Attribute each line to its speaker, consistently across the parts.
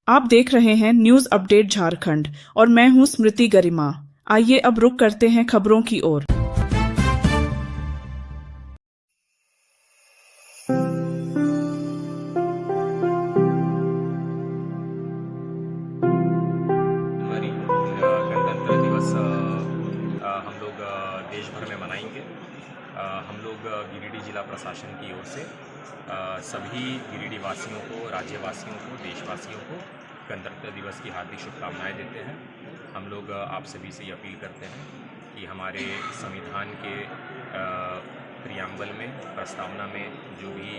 Speaker 1: आप देख रहे हैं न्यूज अपडेट झारखंड और मैं हूं स्मृति गरिमा। आइए अब रुक करते हैं खबरों की ओर।
Speaker 2: गणतंत्र दिवस हम लोग देश भर में मनाएंगे। हम लोग गिरिडीह जिला प्रशासन की ओर से सभी गिरिडीह वासियों को, राज्यवासियों को, देशवासियों को गणतंत्र दिवस की हार्दिक शुभकामनाएं देते हैं। हम लोग आप सभी से ये अपील करते हैं कि हमारे संविधान के प्रियम्बल में, प्रस्तावना में जो भी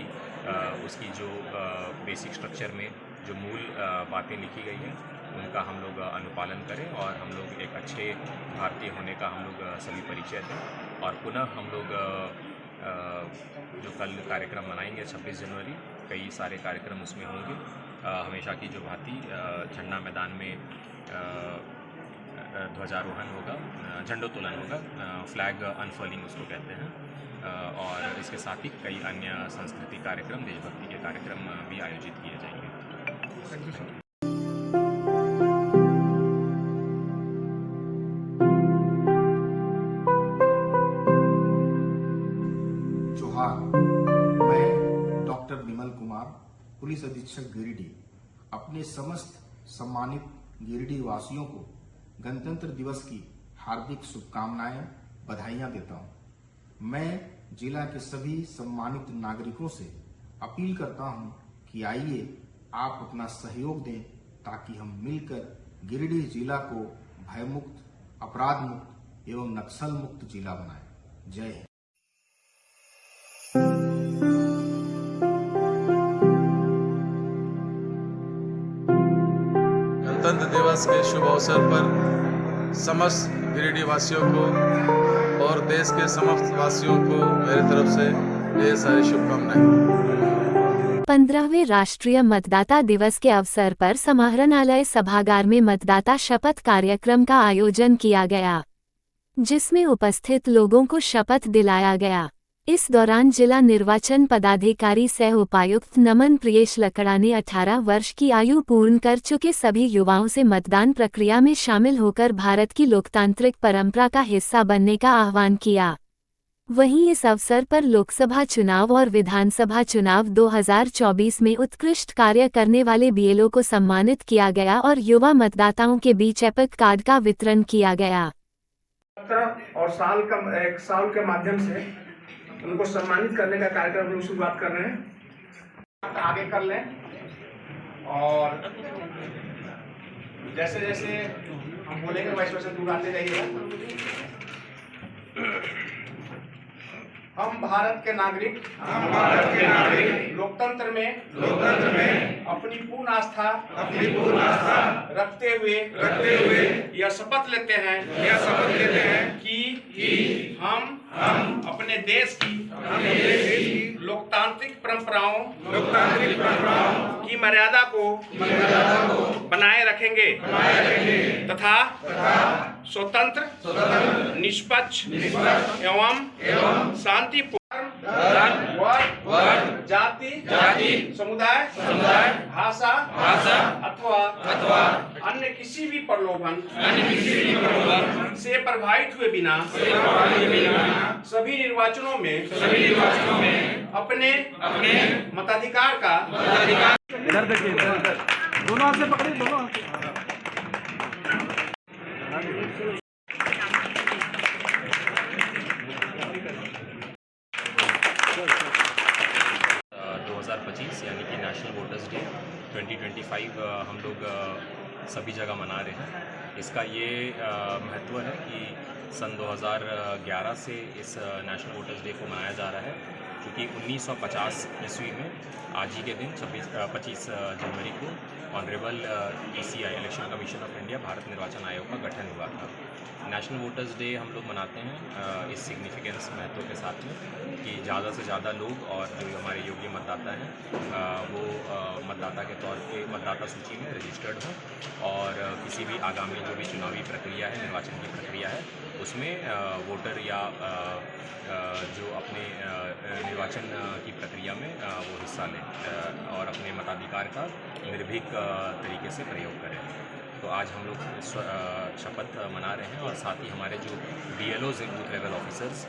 Speaker 2: उसकी जो बेसिक स्ट्रक्चर में जो मूल बातें लिखी गई हैं उनका हम लोग अनुपालन करें और हम लोग एक अच्छे भारतीय होने का हम लोग सभी परिचय दें। और पुनः हम लोग जो कल कार्यक्रम मनाएंगे 26 जनवरी, कई सारे कार्यक्रम उसमें होंगे। हमेशा की जो भांति झंडा मैदान में ध्वजारोहण होगा, झंडोत्तोलन होगा, फ्लैग अनफर्लिंग उसको कहते हैं। और इसके साथ ही कई अन्य सांस्कृतिक कार्यक्रम, देशभक्ति के कार्यक्रम भी आयोजित किए जाएंगे।
Speaker 3: मैं डॉक्टर विमल कुमार, पुलिस अधीक्षक गिरिडीह, अपने समस्त सम्मानित गिरिडीह वासियों को गणतंत्र दिवस की हार्दिक शुभकामनाएं, बधाइयां देता हूं। मैं जिला के सभी सम्मानित नागरिकों से अपील करता हूं कि आइए आप अपना सहयोग दें ताकि हम मिलकर गिरिडीह जिला को भयमुक्त, अपराध मुक्त एवं नक्सल मुक्त जिला बनाएं। जय हिंद।
Speaker 4: गणतंत्र दिवस के शुभ अवसर पर समस्त गिरिडीह वासियों को और देश के समस्त वासियों को मेरी तरफ से ढेर सारी शुभकामनाएं।
Speaker 5: 15वें राष्ट्रीय मतदाता दिवस के अवसर पर समाहरणालय सभागार में मतदाता शपथ कार्यक्रम का आयोजन किया गया, जिसमें उपस्थित लोगों को शपथ दिलाया गया। इस दौरान जिला निर्वाचन पदाधिकारी सह उपायुक्त नमन प्रियेश लकड़ा ने 18 वर्ष की आयु पूर्ण कर चुके सभी युवाओं से मतदान प्रक्रिया में शामिल होकर भारत की लोकतांत्रिक परंपरा का हिस्सा बनने का आह्वान किया। वहीं इस अवसर पर लोकसभा चुनाव और विधानसभा चुनाव 2024 में उत्कृष्ट कार्य करने वाले बीएलओ को सम्मानित किया गया और युवा मतदाताओं के बीच एपिक कार्ड का वितरण किया गया।
Speaker 6: और एक साल के माध्यम से उनको सम्मानित करने का कार्यक्रम हम शुरुआत कर रहे हैं। आगे कर लें और जैसे जैसे हम बोलेंगे वैसे वैसे दूर आते जाइएगा। हम भारत के नागरिक लोकतंत्र में अपनी पूर्ण आस्था रखते हुए यह शपथ लेते हैं कि हम अपने देश की लोकतांत्रिक परंपराओं की मर्यादा को बनाए रखेंगे तथा स्वतंत्र, निष्पक्ष एवं शांतिपूर्ण वर्ग, जाति, समुदाय, भाषा अथवा अन्य किसी भी प्रलोभन से प्रभावित हुए बिना सभी निर्वाचनों में अपने मताधिकार का
Speaker 7: इधर देखिए, दोनों हाथ से पकड़िए, दोनों हाथ से।
Speaker 2: 2025 यानी कि नेशनल वोटर्स डे 2025 हम लोग सभी जगह मना रहे हैं। इसका ये महत्व है कि सन 2011 से इस नेशनल वोटर्स डे को मनाया जा रहा है, क्योंकि 1950 ईस्वी में आज ही के दिन 25 जनवरी को honourable ECI election commission of India, Bharat निर्वाचन आयोग का गठन हुआ था। नेशनल वोटर्स डे हम लोग मनाते हैं इस सिग्निफिकेंस महत्व के साथ में कि ज़्यादा से ज़्यादा लोग और जो हमारे योग्य मतदाता हैं वो मतदाता के तौर पे मतदाता सूची में रजिस्टर्ड हों और किसी भी आगामी जो भी चुनावी प्रक्रिया है, निर्वाचन की प्रक्रिया है, उसमें वोटर या जो अपने निर्वाचन की प्रक्रिया में वो हिस्सा लें और अपने मताधिकार का निर्भीक तरीके से प्रयोग करें। तो आज हम लोग शपथ मना रहे हैं और साथ ही हमारे जो BLOs हैं, बूथ लेवल ऑफिसर्स,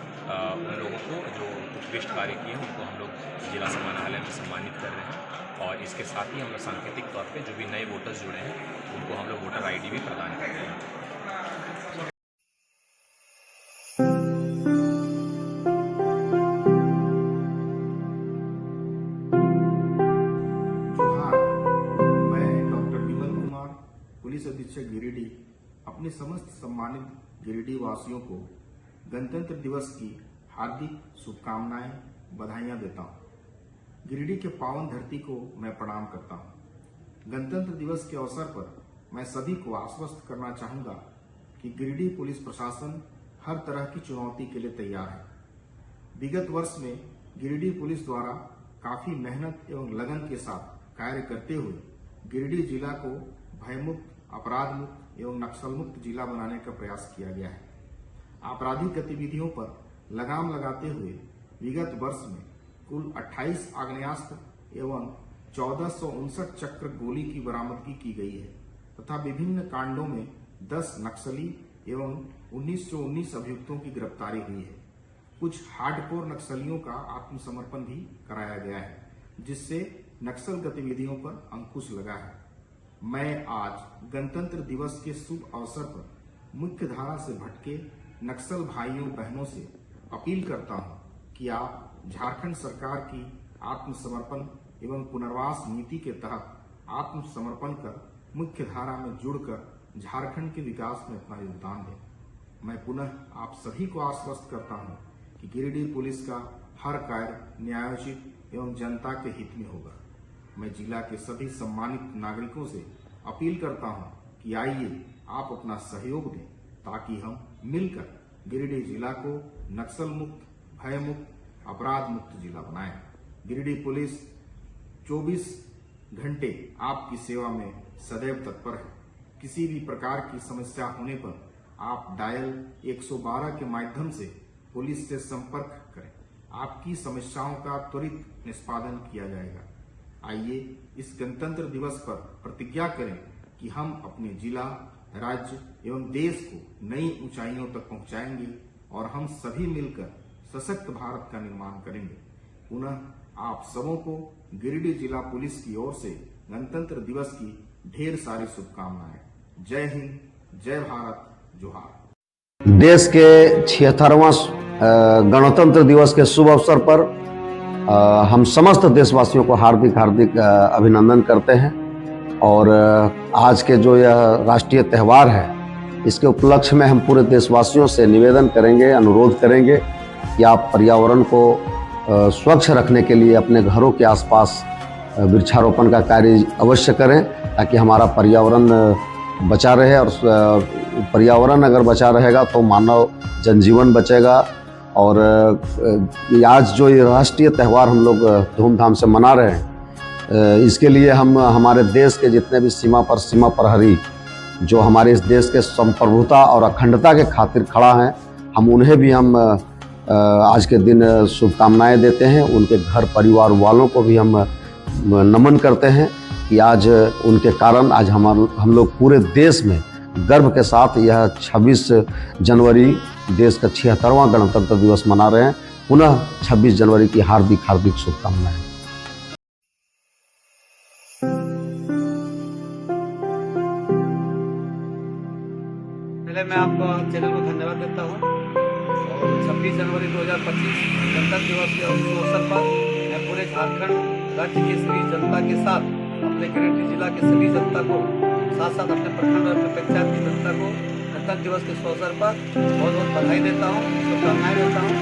Speaker 2: उन लोगों को जो उत्कृष्ट कार्य किए हैं उनको हम लोग जिला समाहरणालय में सम्मानित कर रहे हैं और इसके साथ ही हम लोग सांकेतिक तौर पे जो भी नए वोटर्स जुड़े हैं उनको हम लोग वोटर ID भी प्रदान कर रहे हैं।
Speaker 3: पुलिस अधीक्षक गिरिडीह अपने समस्त सम्मानित गिरिडीह वासियों को गणतंत्र दिवस की हार्दिक शुभकामनाएं, बधाइयां देता हूं। गिरिडीह के पावन धरती को मैं प्रणाम करता हूं। गणतंत्र दिवस के अवसर पर मैं सभी को आश्वस्त करना चाहूंगा कि गिरिडीह पुलिस प्रशासन हर तरह की चुनौती के लिए तैयार है। विगत वर्ष में गिरिडीह पुलिस द्वारा काफी मेहनत एवं लगन के साथ कार्य करते हुए गिरिडीह जिला को भयमुक्त, अपराध मुक्त एवं नक्सल मुक्त जिला बनाने का प्रयास किया गया है। आपराधिक गतिविधियों पर लगाम लगाते हुए विगत वर्ष में कुल 28 आग्नेयास्त्र एवं 1459 चक्र गोली की बरामदगी की गई है तथा विभिन्न कांडों में 10 नक्सली एवं 1919 अभियुक्तों की गिरफ्तारी हुई है। कुछ हार्डकोर नक्सलियों का आत्मसमर्पण भी कराया गया है, जिससे नक्सल गतिविधियों पर अंकुश लगा है। मैं आज गणतंत्र दिवस के शुभ अवसर पर मुख्य धारा से भटके नक्सल भाइयों बहनों से अपील करता हूं कि आप झारखंड सरकार की आत्मसमर्पण एवं पुनर्वास नीति के तहत आत्मसमर्पण कर मुख्य धारा में जुड़कर झारखंड के विकास में अपना योगदान दें। मैं पुनः आप सभी को आश्वस्त करता हूं कि गिरिडीह पुलिस का हर कार्य न्यायोचित एवं जनता के हित में होगा। मैं जिला के सभी सम्मानित नागरिकों से अपील करता हूं कि आइए आप अपना सहयोग दें ताकि हम मिलकर गिरिडीह जिला को नक्सल मुक्त, भय मुक्त, अपराध मुक्त जिला बनाएं। गिरिडीह पुलिस 24 घंटे आपकी सेवा में सदैव तत्पर है। किसी भी प्रकार की समस्या होने पर आप डायल 112 के माध्यम से पुलिस से संपर्क करें। आपकी समस्याओं का त्वरित निष्पादन किया जाएगा। आइए इस गणतंत्र दिवस पर प्रतिज्ञा करें कि हम अपने जिला, राज्य एवं देश को नई ऊंचाइयों तक पहुंचाएंगे और हम सभी मिलकर सशक्त भारत का निर्माण करेंगे। पुनः आप सबों को गिरिडीह जिला पुलिस की ओर से गणतंत्र दिवस की ढेर सारी शुभकामनाएं। जय हिंद, जय भारत, जोहार।
Speaker 8: देश के 76वां गणतंत्र दिवस के शुभ अवसर पर हम समस्त देशवासियों को हार्दिक अभिनंदन करते हैं और आज के जो यह राष्ट्रीय त्यौहार है इसके उपलक्ष्य में हम पूरे देशवासियों से निवेदन करेंगे, अनुरोध करेंगे कि आप पर्यावरण को स्वच्छ रखने के लिए अपने घरों के आसपास वृक्षारोपण का कार्य अवश्य करें ताकि हमारा पर्यावरण बचा रहे और पर्यावरण अगर बचा रहेगा तो मानव जनजीवन बचेगा। और आज जो ये राष्ट्रीय त्यौहार हम लोग धूमधाम से मना रहे हैं इसके लिए हम हमारे देश के जितने भी सीमा प्रहरी जो हमारे इस देश के संप्रभुता और अखंडता के खातिर खड़ा हैं हम उन्हें भी हम आज के दिन शुभकामनाएं देते हैं। उनके घर परिवार वालों को भी हम नमन करते हैं कि आज उनके कारण आज हम लोग पूरे देश में गर्व के साथ यह 26 जनवरी देश का 76वां गणतंत्र दिवस मना रहे हैं। पुनः 26 जनवरी की हार्दिक शुभकामनाएं।
Speaker 7: पहले मैं आपको चैनल को धन्यवाद देता हूँ और 26 जनवरी 2025 गणतंत्र दिवस के अवसर पर मैं पूरे झारखंड राज्य की सभी जनता के साथ अपने गिरिडीह जिला के सभी जनता को साथ साथ अपने प्रखंड और अपने पंचायत की जनता को गणतंत्र दिवस के अवसर पर बहुत बहुत बधाई देता हूँ, शुभकामनाएं देता हूँ।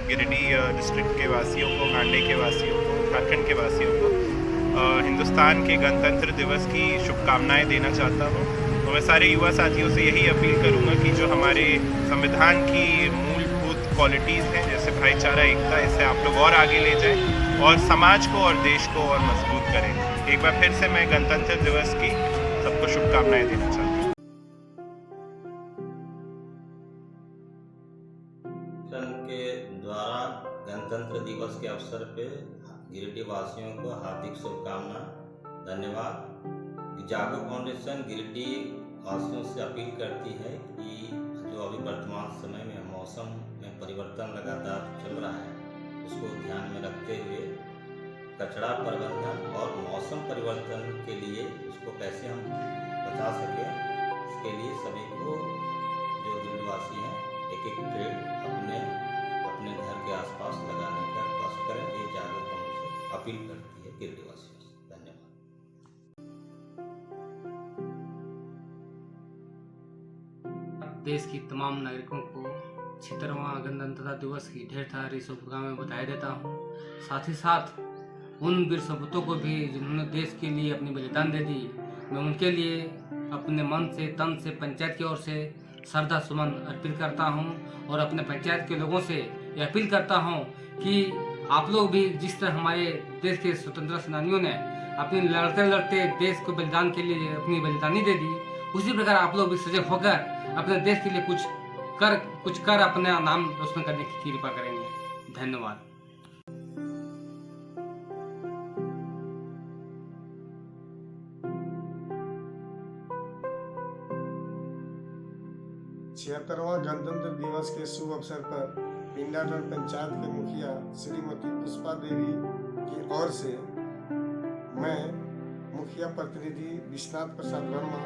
Speaker 9: गिरिडीह डिस्ट्रिक्ट के वासियों को, कांडे के वासियों को, झारखंड के वासियों को हिंदुस्तान के गणतंत्र दिवस की शुभकामनाएं देना चाहता हूँ। तो मैं सारे युवा साथियों से यही अपील करूँगा कि जो हमारे संविधान की मूलभूत क्वालिटीज़ हैं जैसे भाईचारा, एकता, इसे आप लोग और आगे ले जाएं और समाज को और देश को और मजबूत करें। एक बार फिर से मैं गणतंत्र दिवस की सबको शुभकामनाएं देना चाहता हूँ।
Speaker 10: अवसर पे गिरिडीह वासियों को हार्दिक शुभकामनाएं। धन्यवाद। जागो फाउंडेशन गिरिडीह वासियों से अपील करती है कि जो अभी वर्तमान समय में मौसम में परिवर्तन लगातार चल रहा है, उसको ध्यान में रखते हुए कचरा प्रबंधन और मौसम परिवर्तन के लिए उसको कैसे हम बचा सकें, इसके लिए सभी को जो गिरिडीहवासी हैं एक पेड़ अपने घर के आसपास लगाने का प्रयास करें। ये जागो फाउंडेशन अपील करती है गिरिडीहवासियों से। धन्यवाद।
Speaker 7: देश की तमाम नागरिकों को 76वां गणतंत्रता दिवस की ढेर सारी शुभकामनाएं बधाई देता हूँ। साथ ही साथ उन वीर सपूतों को भी जिन्होंने देश के लिए अपनी बलिदान दे दी, मैं उनके लिए अपने मन से तन से पंचायत की ओर से श्रद्धा सुमन अर्पित करता हूं और अपने पंचायत के लोगों से ये अपील करता हूं कि आप लोग भी जिस तरह हमारे देश के स्वतंत्रता सेनानियों ने अपने लड़ते लड़ते देश को बलिदान के लिए अपनी बलिदानी दे दी, उसी प्रकार आप लोग भी सजग होकर अपने देश के लिए कुछ कर अपना नाम रोशन करने की कृपा करेंगे। धन्यवाद।
Speaker 11: 76वां गणतंत्र दिवस के शुभ अवसर पर पिंडाटन पंचायत के मुखिया श्रीमती पुष्पा देवी की ओर से मैं मुखिया प्रतिनिधि विश्वनाथ प्रसाद वर्मा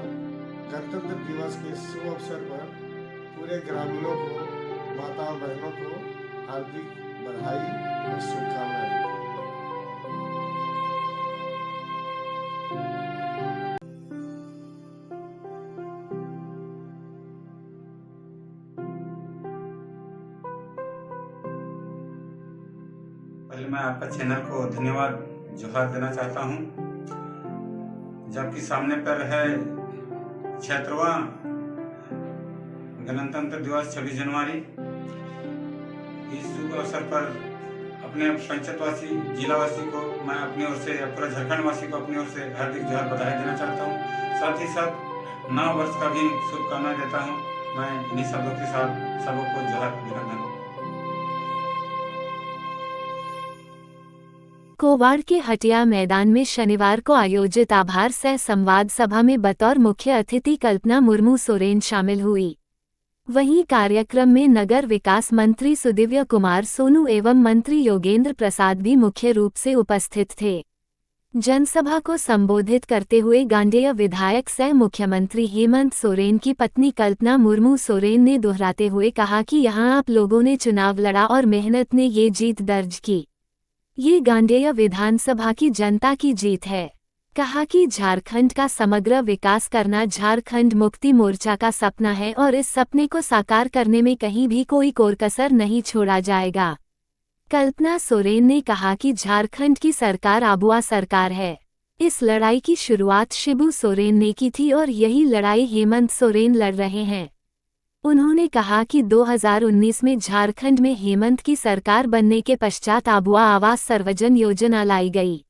Speaker 11: गणतंत्र दिवस के शुभ अवसर पर पूरे ग्रामीणों को, माता बहनों को हार्दिक बधाई और शुभकामनाएं।
Speaker 12: पहले मैं आपका चैनल को धन्यवाद जोहार देना चाहता हूं, जबकि सामने पर है 76वां गणतंत्र दिवस 26 जनवरी। इस शुभ अवसर पर अपने पंचायतवासी, जिलावासी को मैं अपनी ओर से, पूरा झारखंड वासी को अपनी ओर से हार्दिक जोहार बधाई देना चाहता हूं। साथ ही साथ नव वर्ष का भी शुभकामनाएं देता हूं। मैं इन्हीं शब्दों के साथ सबको जोहार अभिनंदन।
Speaker 5: कोवाड़ के हटिया मैदान में शनिवार को आयोजित आभार सह संवाद सभा में बतौर मुख्य अतिथि कल्पना मुर्मू सोरेन शामिल हुई। वहीं कार्यक्रम में नगर विकास मंत्री सुदिव्य कुमार सोनू एवं मंत्री योगेंद्र प्रसाद भी मुख्य रूप से उपस्थित थे। जनसभा को संबोधित करते हुए गांडेय विधायक सह मुख्यमंत्री हेमंत सोरेन की पत्नी कल्पना मुर्मू सोरेन ने दोहराते हुए कहा कि यहां आप लोगों ने चुनाव लड़ा और मेहनत ने ये जीत दर्ज की। ये गांडेय विधानसभा की जनता की जीत है। कहा कि झारखंड का समग्र विकास करना झारखंड मुक्ति मोर्चा का सपना है और इस सपने को साकार करने में कहीं भी कोई कोरकसर नहीं छोड़ा जाएगा। कल्पना सोरेन ने कहा कि झारखंड की सरकार आबुआ सरकार है। इस लड़ाई की शुरुआत शिबू सोरेन ने की थी और यही लड़ाई हेमंत सोरेन लड़ रहे हैं। उन्होंने कहा कि 2019 में झारखंड में हेमंत की सरकार बनने के पश्चात आबुआ आवास सर्वजन योजना लाई गई।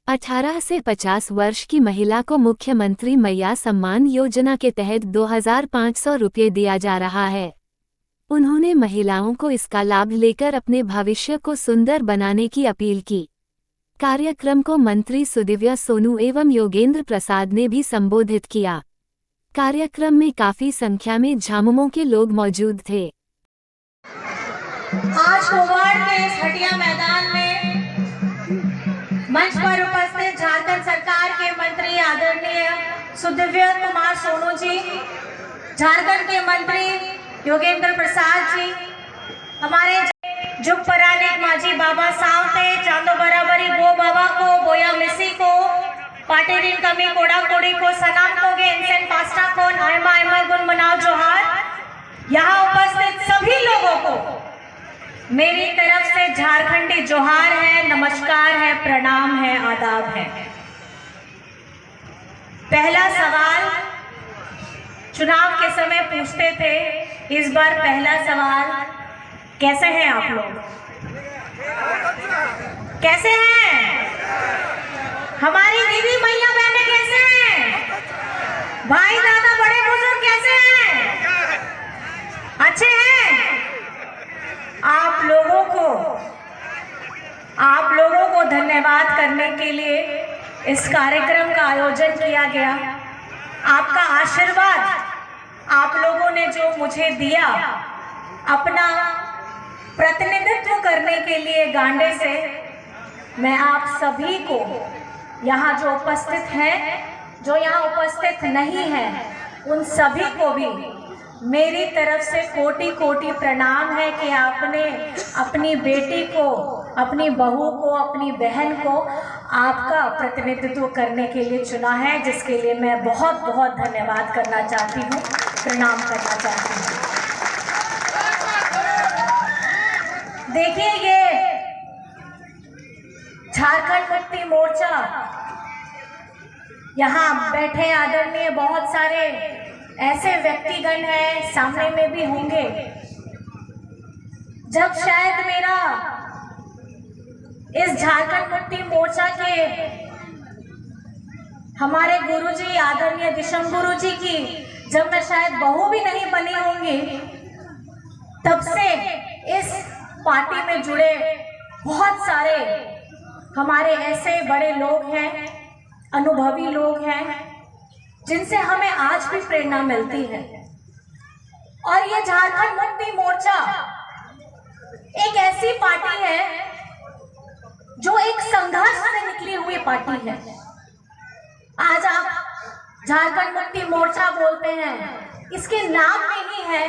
Speaker 5: 18 से 50 वर्ष की महिला को मुख्यमंत्री मैया सम्मान योजना के तहत 2500 रुपये दिया जा रहा है। उन्होंने महिलाओं को इसका लाभ लेकर अपने भविष्य को सुंदर बनाने की अपील की। कार्यक्रम को मंत्री सुदिव्य सोनू एवं योगेंद्र प्रसाद ने भी संबोधित किया। कार्यक्रम में काफी संख्या में झामुमो के लोग मौजूद थे।
Speaker 13: आज कोवाड़ के इस हटिया मैदान में मंच पर उपस्थित झारखंड सरकार के मंत्री आदरणीय सुदिव्य कुमार सोनू जी, झारखंड के मंत्री योगेंद्र प्रसाद जी, हमारे जुग परानिक माझी बाबा सावते, चांदो बराबरी गो बाबा को, बोया मिसी को, पाटेरिन कमी कोड़ा कोड़ी को, सनाम कोगे, इंसेन पास्टा को, नायमा आयमा गुन मनाओ जोहार। यहाँ उपस्थित सभी लोगों को मेरी तरफ से झारखंडी जोहार है, नमस्कार है, प्रणाम है, आदाब है। पहला सवाल चुनाव के समय पूछते थे, इस बार पहला सवाल, कैसे हैं आप लोग? कैसे हैं? हमारी दीदी मैया बहनें कैसे हैं? भाई दादा बड़े बुजुर्ग कैसे हैं? अच्छे हैं? आप लोगों को करने के लिए इस कार्यक्रम का आयोजन किया गया। आपका आशीर्वाद, आप लोगों ने जो मुझे दिया अपना प्रतिनिधित्व करने के लिए गांडे से, मैं आप सभी को, यहाँ जो उपस्थित हैं, जो यहाँ उपस्थित नहीं हैं, उन सभी को भी मेरी तरफ से कोटि कोटि प्रणाम है कि आपने अपनी बेटी को, अपनी बहू को, अपनी बहन को आपका प्रतिनिधित्व करने के लिए चुना है, जिसके लिए मैं बहुत बहुत धन्यवाद करना चाहती हूँ, प्रणाम करना चाहती हूँ। देखिए, ये झारखंड मुक्ति मोर्चा, यहाँ बैठे आदरणीय बहुत सारे ऐसे व्यक्तिगण हैं, सामने में भी होंगे। जब शायद मेरा इस झारखंड मुक्ति मोर्चा के हमारे गुरुजी आदरणीय दिशम गुरुजी की जब मैं शायद बहू भी नहीं बनी होंगी, तब से इस पार्टी में जुड़े बहुत सारे हमारे ऐसे बड़े लोग हैं, अनुभवी लोग हैं, जिनसे हमें आज भी प्रेरणा मिलती है। और ये झारखंड मुक्ति मोर्चा एक ऐसी पार्टी है जो एक संघर्ष से निकली हुई पार्टी है। आज आप झारखंड मुक्ति मोर्चा बोलते हैं, इसके नाम में ही है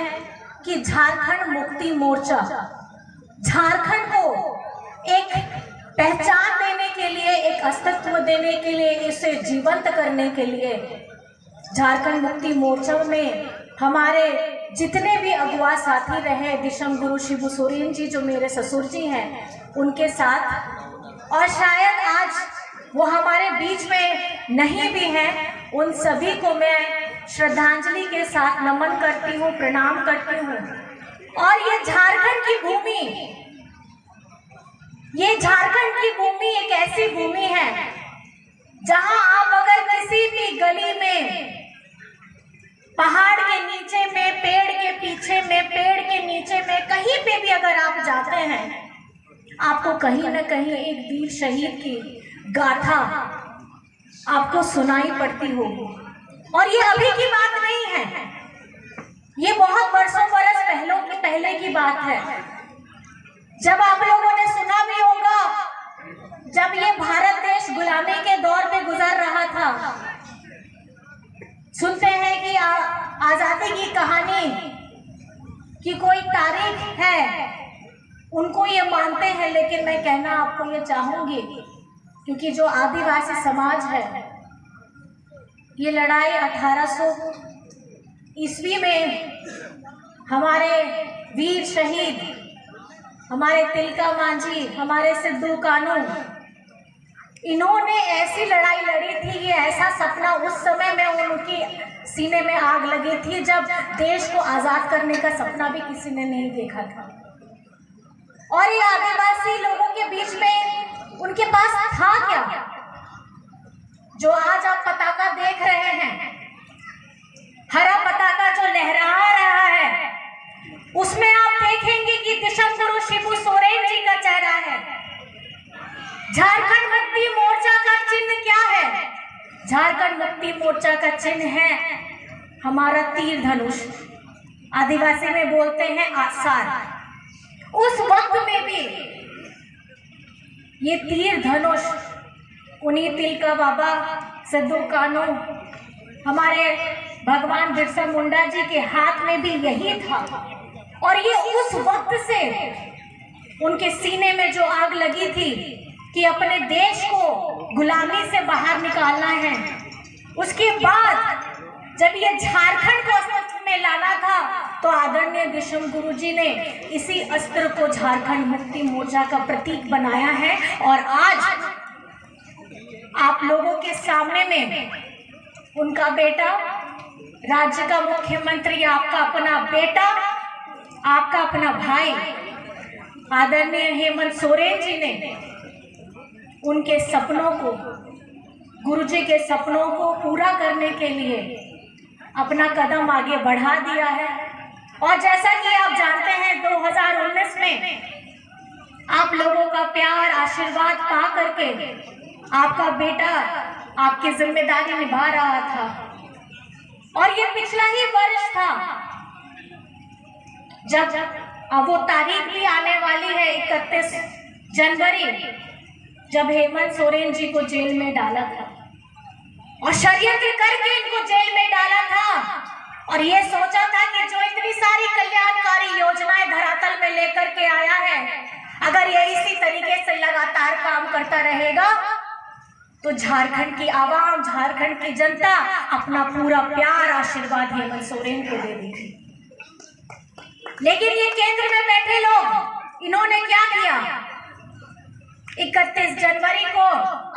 Speaker 13: कि झारखंड मुक्ति मोर्चा, झारखंड को एक पहचान देने के लिए, एक अस्तित्व देने के लिए, इसे जीवंत करने के लिए झारखंड मुक्ति मोर्चा में हमारे जितने भी अगुआ साथी रहे, दिशम गुरु शिबू सोरेन जी जो मेरे ससुर जी हैं, उनके साथ, और शायद आज वो हमारे बीच में नहीं भी हैं, उन सभी को मैं श्रद्धांजलि के साथ नमन करती हूँ, प्रणाम करती हूँ। और ये झारखंड की भूमि, ये झारखंड की भूमि एक ऐसी भूमि है जहां आप अगर किसी भी गली में, पहाड़ के नीचे में, पेड़ के पीछे में, पेड़ के नीचे में, कहीं पे भी अगर आप जाते हैं, आपको कहीं न कहीं एक वीर शहीद की गाथा आपको सुनाई पड़ती होगी। और ये अभी की बात नहीं है, ये बहुत बरसों बरस पहले की बात है। जब आप लोगों ने सुना भी होगा, जब ये भारत देश गुलामी के दौर पे गुजर रहा था, सुनते हैं कि आजादी की कहानी की कोई तारीख है, उनको ये मानते हैं। लेकिन मैं कहना आपको ये चाहूंगी, क्योंकि जो आदिवासी समाज है, ये लड़ाई 1800 ईस्वी में हमारे वीर शहीद, हमारे तिलका मांझी, हमारे सिद्धू कानू, इन्होंने ऐसी लड़ाई लड़ी थी, ये ऐसा सपना उस समय में उनकी सीने में आग लगी थी जब देश को आजाद करने का सपना भी किसी ने नहीं देखा था। और ये आदिवासी लोगों के बीच में उनके पास था क्या? जो आज आप पताका देख रहे हैं, हरा पताका जो लहरा रहा है, उसमें आप देखेंगे कि दिशम गुरु शिबू सोरेन जी का चेहरा है। झारखंड मुक्ति मोर्चा का चिन्ह क्या है? झारखंड मुक्ति मोर्चा का चिन्ह है हमारा तीर धनुष, आदिवासी में बोलते हैं आसार। उस वक्त में भी ये तीर धनुष उन्हीं तिलका बाबा, सिद्धू कानू, हमारे भगवान बिरसा मुंडा जी के हाथ में भी यही था। और ये उस वक्त से उनके सीने में जो आग लगी थी कि अपने देश को गुलामी से बाहर निकालना है, उसके बाद जब ये झारखंड को अस्तित्व में लाना था, तो आदरणीय दिशम गुरुजी ने इसी अस्त्र को झारखंड मुक्ति मोर्चा का प्रतीक बनाया है। और आज आप लोगों के सामने में उनका बेटा, राज्य का मुख्यमंत्री, आपका अपना बेटा, आपका अपना भाई आदरणीय हेमंत सोरेन जी ने उनके सपनों को, गुरुजी के सपनों को पूरा करने के लिए अपना कदम आगे बढ़ा दिया है। और जैसा कि आप जानते हैं, 2019 में आप लोगों का प्यार, आशीर्वाद पा करके आपका बेटा आपकी जिम्मेदारी निभा रहा था और ये पिछला ही वर्ष था जब अब वो तारीख भी आने वाली है 31 जनवरी, जब हेमंत सोरेन जी को जेल में डाला था और षड्यंत्र करके इनको जेल में डाला था और ये सोचा था कि जो इतनी सारी कल्याणकारी योजनाएं धरातल में लेकर के आया है, अगर ये इसी तरीके से लगातार काम करता रहेगा तो झारखंड की आवाम, झारखंड की जनता अपना पूरा प्यार आशीर्वाद हेमंत सोरेन को दे देगी। लेकिन ये केंद्र में बैठे लोग, इन्होंने क्या किया? 31 जनवरी को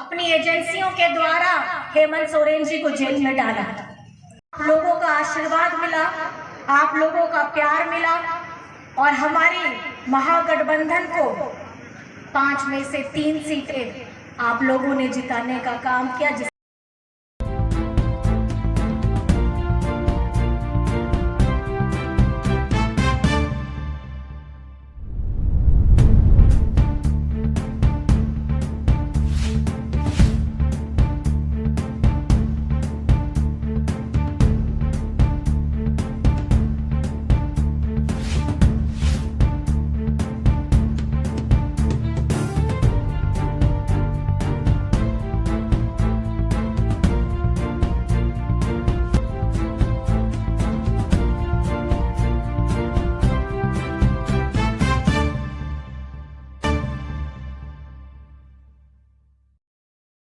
Speaker 13: अपनी एजेंसियों के द्वारा हेमंत सोरेन जी को जेल में डाला। आप लोगों का आशीर्वाद मिला, आप लोगों का प्यार मिला और हमारी महागठबंधन को 5 में से 3 सीटें आप लोगों ने जिताने का काम किया।